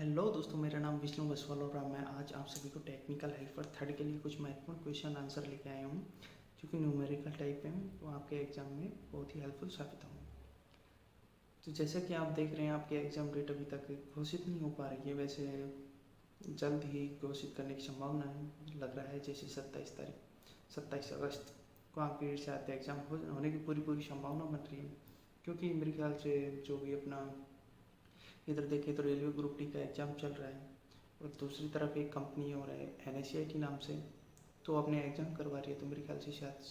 Hello दोस्तों, मेरा नाम विष्णु बसवाल और मैं आज आप सभी को टेक्निकल हेल्प फॉर थर्ड के लिए कुछ महत्वपूर्ण क्वेश्चन आंसर लेके आया हूँ जो कि न्यूमेरिकल टाइप में तो आपके एग्ज़ाम में बहुत ही हेल्पफुल साबित होंगे। तो जैसा कि आप देख रहे हैं, आपकी एग्ज़ाम डेट अभी तक घोषित नहीं हो पा रही है। वैसे जल्द ही घोषित करने की संभावना है, लग रहा है जैसे 27 अगस्त को आपकी शायद एग्ज़ाम होने की पूरी संभावना बन रही है। क्योंकि मेरे ख्याल से जो भी अपना इधर देखें तो रेलवे ग्रुप डी का एग्ज़ाम चल रहा है और दूसरी तरफ एक कंपनी और है NICIT नाम से, तो अपने एग्ज़ाम करवा रही है। तो मेरे ख्याल से शायद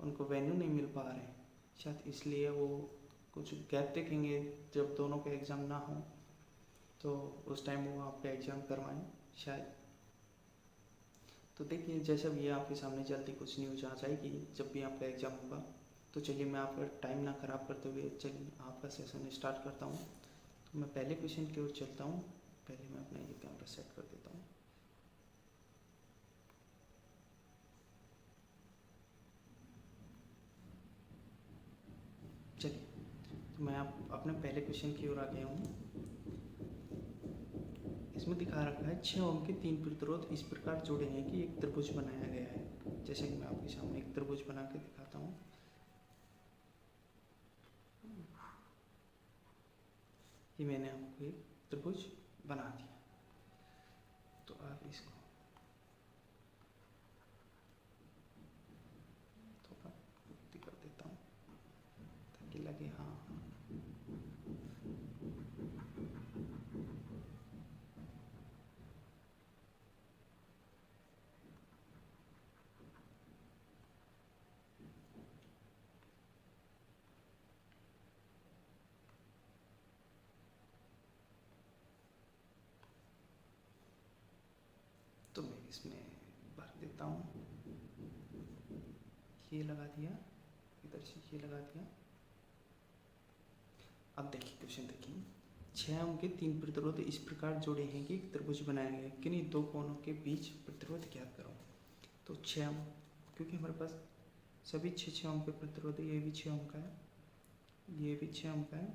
उनको वेन्यू नहीं मिल पा रहे हैं, शायद इसलिए वो कुछ गैप देखेंगे जब दोनों के एग्ज़ाम ना हो, तो उस टाइम वो आपका एग्ज़ाम करवाएं शायद। तो देखिए, जैसा भी है आपके सामने जल्दी कुछ न्यूज़ आ जाएगी जब भी आपका एग्ज़ाम होगा। तो चलिए, मैं आपका टाइम ना ख़राब करते हुए चलिए आपका सेशन स्टार्ट करता हूँ। तो मैं पहले क्वेश्चन की ओर चलता हूँ। पहले मैं अपना ये कैमरा सेट कर देता हूँ। चलिए, तो मैं आप अपने पहले क्वेश्चन की ओर आ गया हूँ। इसमें दिखा रखा है 6 ओम के 3 प्रतिरोध इस प्रकार जुड़े हैं कि एक त्रिभुज बनाया गया है। जैसे कि मैं आपके सामने एक त्रिभुज बना के दिखाता हूँ। ये मैंने आपको एक त्रिभुज बना दिया। तो आप इसको थोड़ा उत्ती कर देता हूँ ताकि लगे हाँ। तो मैं इसमें भर देता हूँ। ये लगा दिया, इधर से ये लगा दिया। अब देखिए क्वेश्चन देखिए, 6 ओम के 3 प्रतिरोध इस प्रकार जुड़े हैं कि एक त्रिभुज बनाया गया है, किन्हीं दो कोणों के बीच प्रतिरोध ज्ञात करो। तो 6 ओम, क्योंकि हमारे पास सभी 6 ओम के प्रतिरोध है। ये भी 6 ओम का है, ये भी 6 ओम का है,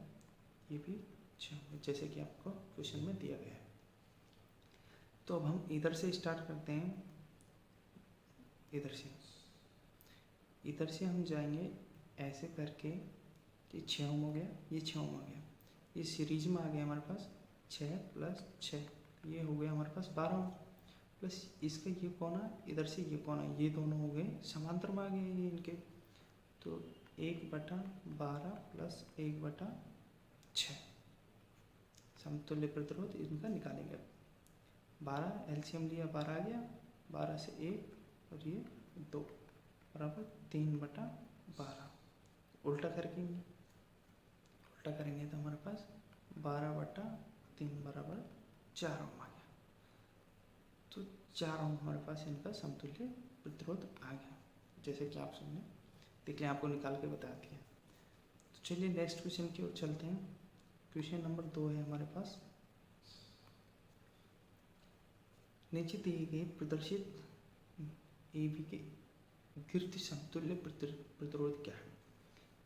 ये भी 6 ओम, जैसे कि आपको क्वेश्चन में दिया गया है। तो अब हम इधर से स्टार्ट करते हैं। इधर से हम जाएंगे ऐसे करके कि 6 ओम हो गया, ये 6 ओम आ गया, ये सीरीज में आ गया हमारे पास 6 + 6, ये हो गया हमारे पास 12 ओम, प्लस इसका ये कोना, इधर से ये कोना, ये दोनों हो गए समांतर में आ गए ये इनके। तो 1/12 + 1/6 समतुल्य प्रतिरोध इनका निकालेंगे। 12 एलसीएम लिया, 12 आ गया, 12 से 1 और ये 2 बराबर 3/12। उल्टा करेंगे तो हमारे पास 12/3 बराबर 4 ओम आ गया। तो 4 ओम हमारे पास इनका समतुल्य प्रतिरोध आ गया, जैसे कि आप सबने देख लिया, आपको निकाल के बता दिया। तो चलिए नेक्स्ट क्वेश्चन की ओर चलते हैं। क्वेश्चन नंबर 2 है हमारे पास। नीचे दिए गए प्रदर्शित AB के गिरती समतुल्य प्रतिरोध क्या है।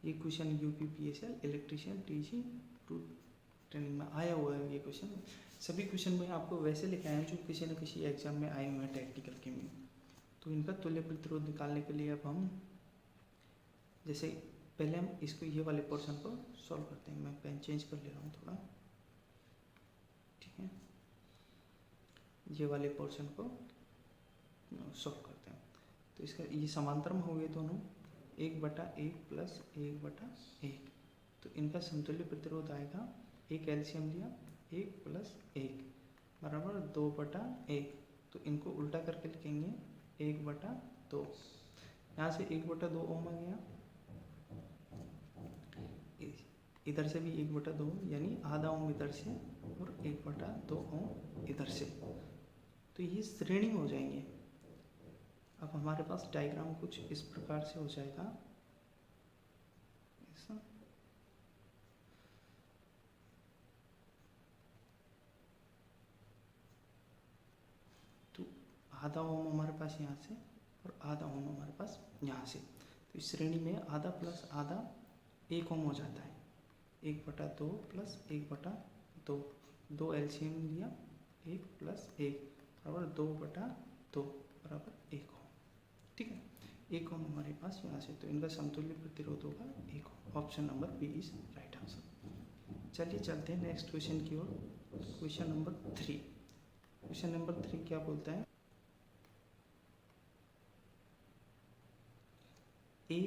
ये question UPPSL electrician TG 2 training में आया हुआ है। ये क्वेश्चन सभी क्वेश्चन में आपको वैसे लेके आए हैं जो किसी न किसी एग्जाम में आए हुए हैं टेक्निकल के में। तो इनका तुल्य प्रतिरोध निकालने के लिए अब हम जैसे पहले हम इसको ये वाले पोर्शन को सॉल्व करते हैं। मैं पेन चेंज कर ले रहा हूँ थोड़ा, ठीक है। ये वाले पोर्शन को सॉल्व करते हैं। तो इसका ये समांतर में हो गए दोनों, 1/1 + 1/1। तो इनका समतुल्य प्रतिरोध आएगा, एक एलसीएम लिया, 1 + 1 बराबर 2/1। तो इनको उल्टा करके लिखेंगे 1/2। यहाँ से 1/2 ओम आ गया, इधर से भी 1/2 यानी आधा ओम इधर से और 1/2 ओम इधर से। तो ये श्रेणी हो जाएंगे। अब हमारे पास डायग्राम कुछ इस प्रकार से हो जाएगा, ऐसा। तो आधा ओम हमारे पास यहाँ से और आधा ओम हमारे पास यहाँ से। तो इस श्रेणी में आधा प्लस आधा 1 ओम हो जाता है, 1/2 + 1/2। दो एलसीएम लिया, 1 + 1 बराबर 2/2 बराबर 1 ओम। ठीक है, 1 ओम हमारे पास यहाँ से, तो इनका समतुल्य प्रतिरोध होगा 1 ohm. Option number B is right answer. चलिए चलते हैं नेक्स्ट क्वेश्चन की ओर। Question number 3। क्वेश्चन नंबर 3 क्या बोलता है, ए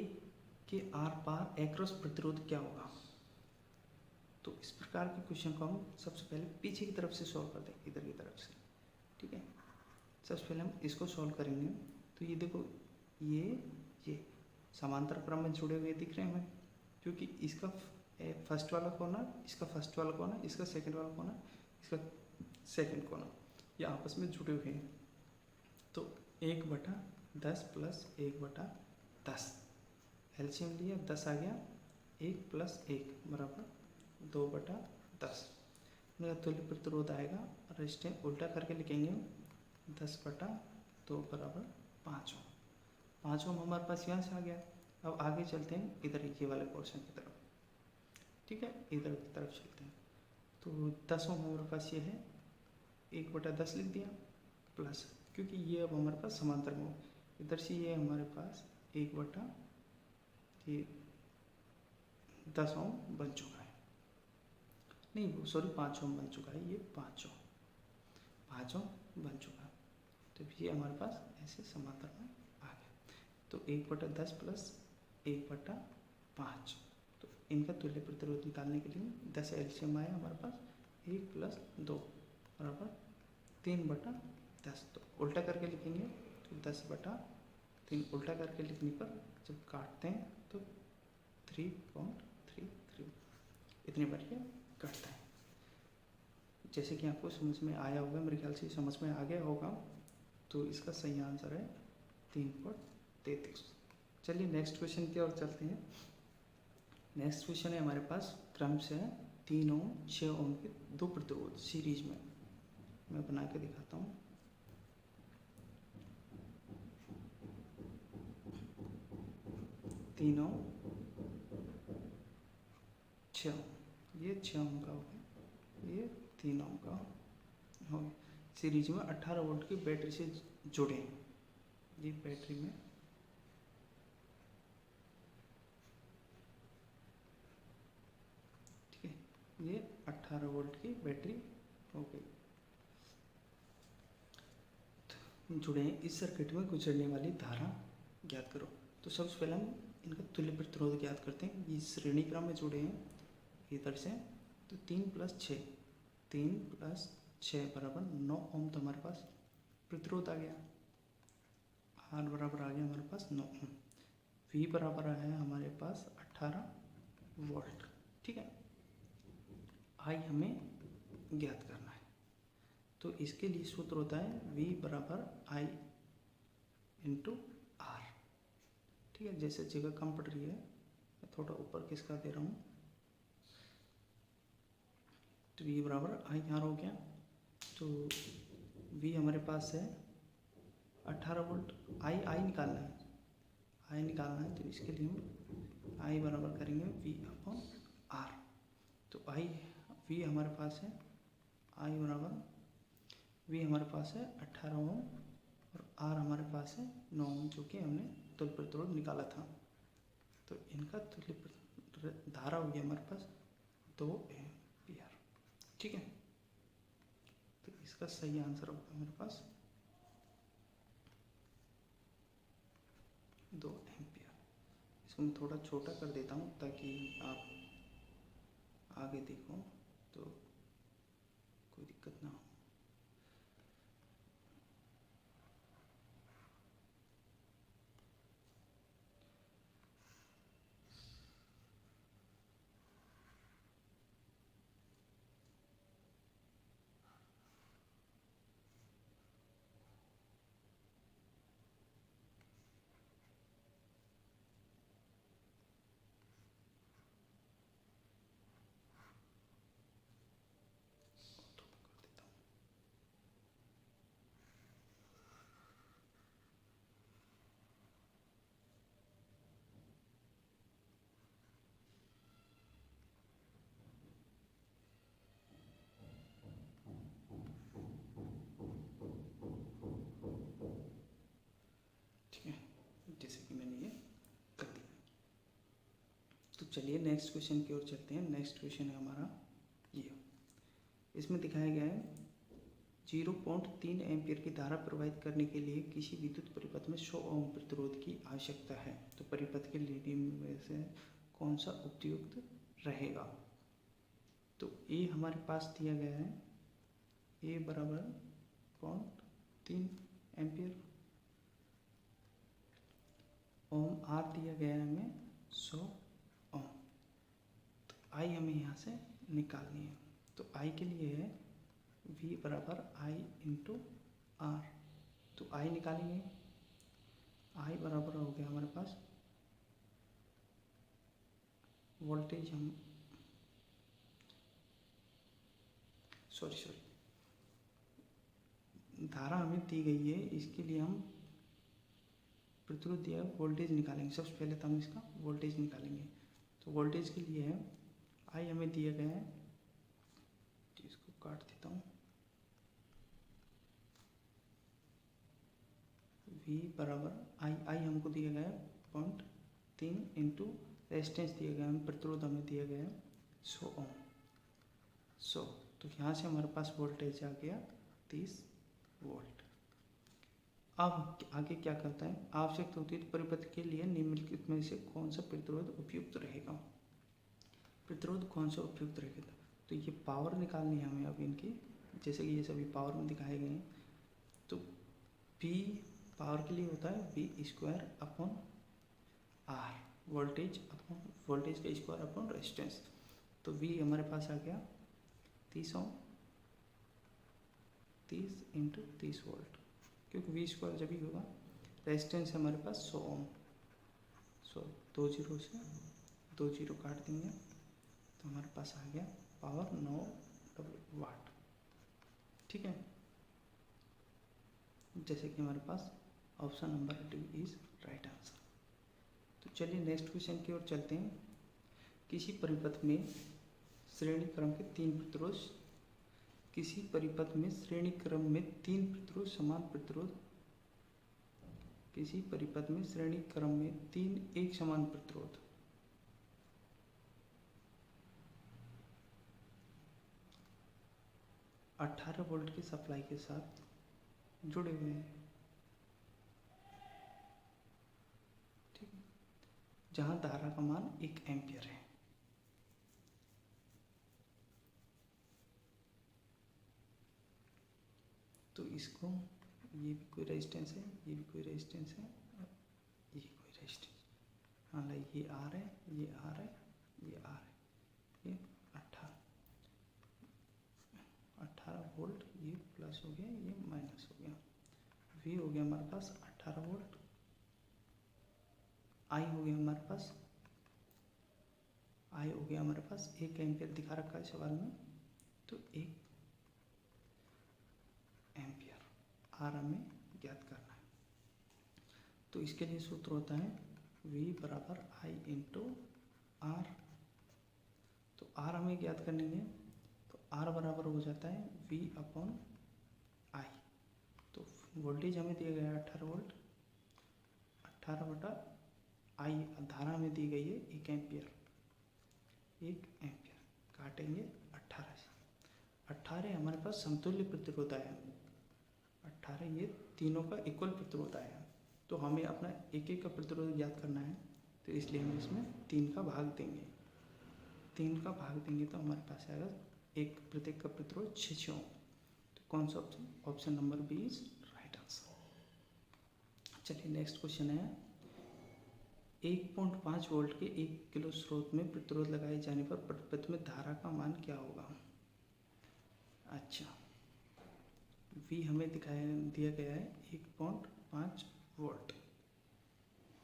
के आर पार एक्रॉस प्रतिरोध क्या होगा। तो इस प्रकार के क्वेश्चन को हम सबसे पहले पीछे की तरफ से सॉल्व करते हैं, इधर की तरफ से। ठीक है, सबसे पहले हम इसको सॉल्व करेंगे। तो ये देखो, ये समांतर क्रम में जुड़े हुए दिख रहे हैं हमें, क्योंकि इसका फर्स्ट वाला कॉर्नर, इसका फर्स्ट वाला कॉर्नर, इसका सेकंड वाला कॉर्नर, इसका सेकंड कॉर्नर, ये आपस में जुड़े हुए हैं। तो 1/10 + 1/10 एलसीएम लिया, 10 आ गया, 1 + 1 बराबर 2/10। मेरा तुल्य प्रतिरोध आएगा, रेजिस्टेंस उल्टा करके लिखेंगे, 10/2 बराबर 5 ओम। 5 ओम हमारे पास यहाँ से आ गया। अब आगे चलते हैं इधर ये वाले पोर्शन की तरफ। ठीक है, इधर की तरफ चलते हैं। तो 10 ओम हमारे पास ये है, 1/10 लिख दिया, प्लस, क्योंकि ये अब हमारे पास समांतर में हो, इधर से ये हमारे पास 10 ओम बन चुका है, नहीं सॉरी 5 ओम बन चुका है, ये 5 ओम बन चुका है। तो ये हमारे पास ऐसे समांतर में आ गया। तो 1/10 + 1/5, तो इनका तुल्य प्रतिरोध निकालने के लिए 10 एलसीएम आया हमारे पास, 1 + 2 बराबर 3/10। तो उल्टा करके लिखेंगे, तो 10/3 उल्टा करके लिखने पर जब काटते हैं तो 3.33 इतनी बार ये कटता है। जैसे कि आपको समझ में आया होगा, मेरे ख्याल से समझ में आ गया होगा। तो इसका सही आंसर है 3.33। चलिए नेक्स्ट क्वेश्चन की ओर चलते हैं। नेक्स्ट क्वेश्चन है हमारे पास क्रम से 3 ओम 6 ओम के दो प्रतिरोध सीरीज में, मैं बना के दिखाता हूँ। तीन ओम 6 ओम, ये 6 ओम का हो गया, ये 3 ओम का हो गया। सीरीज में 18 वोल्ट की बैटरी से जुड़े हैं। ये बैटरी में ठीक है, ये 18 वोल्ट की बैटरी हो गई, जुड़े हैं। इस सर्किट में गुजरने वाली धारा ज्ञात करो। तो सबसे पहले हम इनका तुल्य प्रतिरोध ज्ञात करते हैं। ये श्रेणी क्रम में जुड़े हैं इधर से, तो 3 + 6, 3 + 6 बराबर 9 ओम। तो हमारे पास प्रतिरोध आ गया, R बराबर आ गया हमारे पास 9 ओम। V बराबर है हमारे पास 18 वोल्ट। ठीक है, I हमें ज्ञात करना है, तो इसके लिए सूत्र होता है V बराबर I × R। ठीक है, जैसे जगह कम पड़ रही है, मैं थोड़ा ऊपर किसका दे रहा हूँ, तो V बराबर I R हो गया। तो V हमारे पास है 18 वोल्ट, I निकालना है, तो इसके लिए हम I बराबर करेंगे V/R। तो V हमारे पास है, I बराबर V हमारे पास है 18 ओम और R हमारे पास है 9 ओम, जो कि हमने तुल्य प्रतिरोध निकाला था। तो इनका तुल्य धारा हो गया हमारे पास 2 एम्पीयर। ठीक है, तो इसका सही आंसर होगा हमारे पास 2 एम्पीयर। इसको मैं थोड़ा छोटा कर देता हूँ ताकि आप आगे देखो तो कोई दिक्कत ना हो। चलिए नेक्स्ट क्वेश्चन की ओर चलते हैं। नेक्स्ट क्वेश्चन है हमारा ये, इसमें दिखाया गया है 0.3 एम्पीयर की धारा प्रवाहित करने के लिए किसी विद्युत परिपथ में 100 ओम प्रतिरोध की आवश्यकता है, तो परिपथ के लिए में से कौन सा उपयुक्त रहेगा। तो ए हमारे पास दिया गया है, ए बराबर 0.3 एम्पीयर, ओम आर दिया गया है हमें 100 ओम। तो आई हमें यहाँ से निकालनी है, तो आई के लिए है V बराबर आई इंटू आर। तो आई निकालेंगे, आई बराबर हो गया हमारे पास वोल्टेज, हम सॉरी धारा हमें दी गई है, इसके लिए हम प्रतिरोध दिया है, वोल्टेज निकालेंगे। सबसे पहले तो हम इसका वोल्टेज निकालेंगे। तो वोल्टेज के लिए है आई हमें दिया गया है, इसको काट देता हूँ, V बराबर आई हमको दिया गया है 0.3 इंटू रेजिस्टेंस दिया गया है, प्रतिरोध हमें दिया गया है 100 ओम। 100, तो यहाँ से हमारे पास वोल्टेज आ गया 30 वोल्ट। अब आगे क्या करता है, आवश्यकता होती है परिपथ के लिए निम्नलिखित में से कौन सा प्रतिरोध उपयुक्त रहेगा। प्रतिरोध कौन सा उपयुक्त रहेगा, तो ये पावर निकालनी है हमें अब इनकी, जैसे कि ये सभी पावर में दिखाए गए हैं। तो P पावर के लिए होता है V² upon R, voltage upon voltage का स्क्वायर अपॉन रेजिस्टेंस। तो V हमारे पास आ गया 30 ओम, 30 इंटू 30 वोल्ट, क्योंकि V² जब ही होगा, रेजिस्टेंस है हमारे पास 100 ओम। 2 जीरो से 2 जीरो काट देंगे, तो हमारे पास आ गया पावर 9 वाट। ठीक है, जैसे कि हमारे पास option number D is right answer. तो चलिए नेक्स्ट क्वेश्चन की ओर चलते हैं। किसी परिपथ में श्रेणी क्रम के 3 प्रतिरोध, किसी परिपथ में श्रेणी क्रम में 3 प्रतिरोध समान प्रतिरोध, किसी परिपथ में श्रेणी क्रम में 3 एक समान प्रतिरोध, अठारह वोल्ट की सप्लाई के साथ जुड़े हुए हैं। ठीक है, जहां धारा का मान 1 एम्पियर है। तो इसको, ये भी कोई रेजिस्टेंस है, ये भी कोई रेजिस्टेंस है, और ये कोई रेजिस्टेंस, हाँ लाइक ये आर है, ये आर है, ये आर है, ये 18 वोल्ट, ये प्लस हो गया, ये माइनस हो गया। V हो गया हमारे पास 18 वोल्ट, I हो गया हमारे पास, I हो गया हमारे पास 1 एम्पियर दिखा रखा है सवाल में, तो 1 एम्पियर R हमें ज्ञात करना है। तो इसके लिए सूत्र होता है V बराबर I इंटू R। तो R हमें ज्ञात करने है, तो R बराबर हो जाता है V अपॉन I। तो वोल्टेज हमें दिया गया है 18 वोल्ट, 18 बटा I, धारा हमें दी गई है 1 एम्पियर, 1 एम्पियर काटेंगे 18 से, 18 हमारे पास समतुल्य प्रतिरोध आया, 18 ये तीनों का इक्वल प्रतिरोध आया। तो हमें अपना एक एक का प्रतिरोध ज्ञात करना है, तो इसलिए हम इसमें 3 का भाग देंगे, 3 का भाग देंगे तो हमारे पास आएगा एक प्रत्येक का प्रतिरोध 6 ओम। तो कौन सा option, option number B is right answer. चलिए नेक्स्ट क्वेश्चन है, 1.5 वोल्ट के 1 किलो स्रोत में प्रतिरोध लगाए जाने पर परिपथ में धारा का मान क्या होगा। अच्छा, V हमें दिया गया है 1.5 वोल्ट,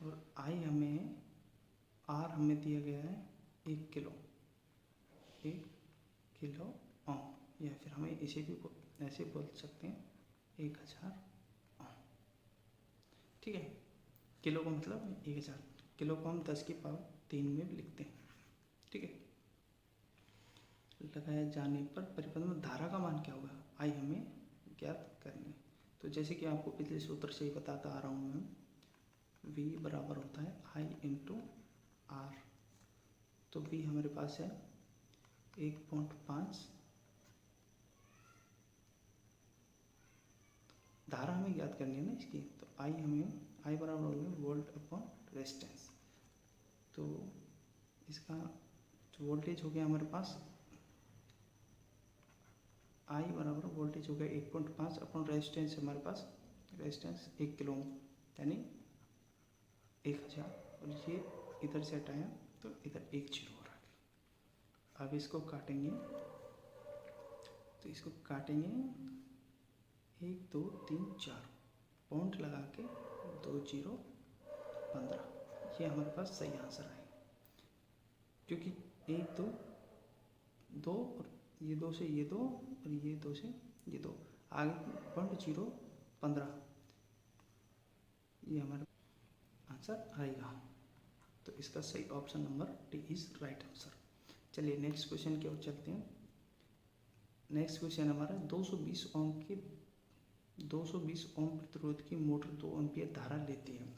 और I हमें, R हमें दिया गया है 1 किलो ओम, या फिर हमें इसे भी ऐसे बोल सकते हैं 1000 ओम। ठीक है, किलो का मतलब 1000, किलो को हम 10 की पावर 3 में लिखते हैं। ठीक है, लगाए जाने पर परिपथ में धारा का मान क्या होगा, आई हमें ज्ञात करनी। तो जैसे कि आपको पिछले सूत्र से ही बताता आ रहा हूँ मैं, V बराबर होता है I इंटू R। तो V हमारे पास है 1.5। धारा हमें ज्ञात करनी है ना इसकी, तो I बराबर हो गया वोल्ट अपॉन रेजिस्टेंस। तो इसका जो वोल्टेज हो गया हमारे पास, I बराबर वोल्टेज हो गया 1.5 अपॉन रेजिस्टेंस हमारे पास, रेजिस्टेंस 1 किलो ओम यानी 1000, और ये इधर से हटाया तो इधर 1 जीरो हो रहा है। अब इसको काटेंगे, तो इसको काटेंगे 1 2 3 4 पॉइंट लगा के 2 0 15, ये हमारे पास सही आंसर है। क्योंकि 1 2 2 और ये 2 से ये 2 और ये 2 से ये 2, आगे 0.15, ये हमारा आंसर आएगा। तो इसका सही option number D is right answer. चलिए नेक्स्ट क्वेश्चन की ओर चलते हैं। नेक्स्ट क्वेश्चन हमारा 220 ओम प्रतिरोध की मोटर 2 एम्पीयर धारा लेती है,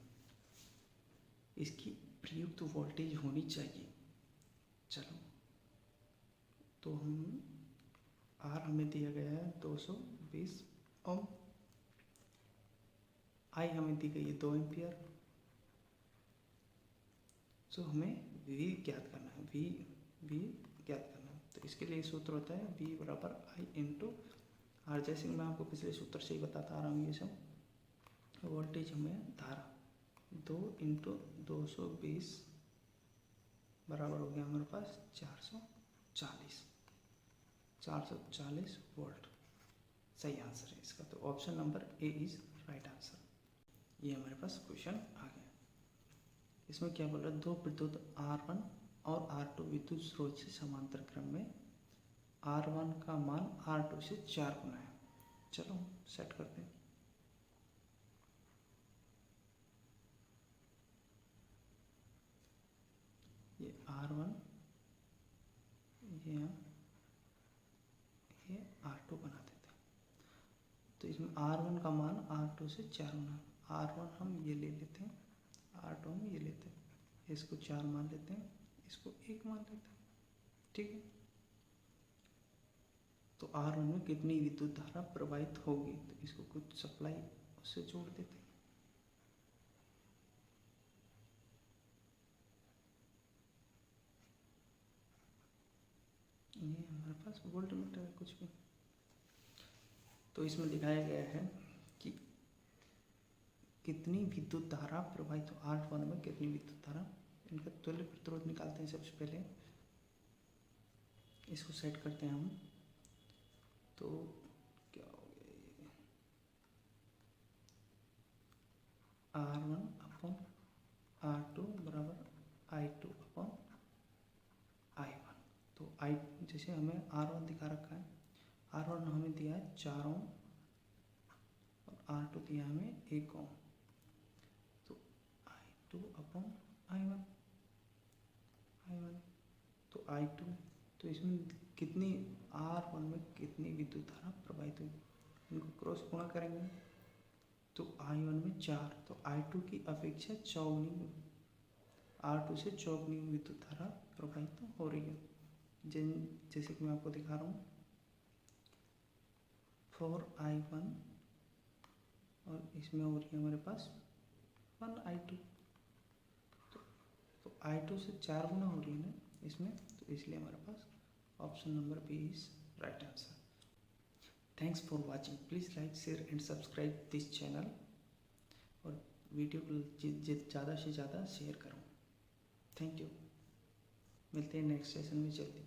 इसकी प्रयुक्त वोल्टेज होनी चाहिए। चलो, तो हम आर हमें दिया गया है 220 ओम, आई हमें दी गई है 2 एम्पियर। सो हमें वी ज्ञात करना है, वी ज्ञात करना है। तो इसके लिए सूत्र होता है वी बराबर आई इंटू आर। जैसे मैं आपको पिछले सूत्र से ही बताता आ रहा हूँ, ये सब वोल्टेज हमें धारा 2 इंटू 220 बराबर हो गया हमारे पास 440 वोल्ट। सही आंसर है इसका। तो option number A is right answer. ये हमारे पास क्वेश्चन आ गया। इसमें क्या बोल रहा है, दो विद्युत R1 और R2 विद्युत स्रोत से समांतर क्रम में R1 का मान R2 से 4 गुना है। चलो सेट करते हैं। ये R1, ये R2 बना देते हैं। तो इसमें R1 का मान R2 से 4 गुना, R1 हम ये ले लेते हैं, R2 हम ये लेते हैं, इसको 4 मान लेते हैं, इसको 1 मान लेते हैं। ठीक है, तो R1 में कितनी विद्युत धारा प्रवाहित होगी, तो इसको कुछ सप्लाई उससे जोड़ देते हैं। ये हमारे पास वोल्ट मीटर है कुछ भी। तो इसमें दिखाया गया है कि कितनी विद्युत धारा प्रवाहित हो, R1 में कितनी विद्युत धारा। इनका तुल्य प्रतिरोध निकालते हैं सबसे पहले, इसको सेट करते हैं हम। तो क्या हो गया, ये R1 अपॉन R2 बराबर I2 अपॉन I1। तो I जैसे हमें R1 दिखा रखा है, R1 हमें दिया है 4 ओम और R2 दिया हमें 1 ओम। तो I2 अपॉन I1, तो I2, तो इसमें कितनी R1 में कितनी विद्युत धारा प्रवाहित हुई, इनको क्रॉस गुणा करेंगे तो I1 में 4, तो I2 की अपेक्षा चौगुनी, R2 से चौगुनी विद्युत धारा प्रवाहित हो रही है। जैसे कि मैं आपको दिखा रहा हूँ, 4I1 और इसमें हो रही है हमारे पास 1I2, तो I2 से 4 गुना हो रही है ना इसमें, तो इसलिए हमारे पास option number B is right answer. Thanks for watching. Please like share and subscribe this channel, और वीडियो को ज़्यादा से ज़्यादा शेयर करो। Thank you. मिलते हैं नेक्स्ट सेशन में जल्दी।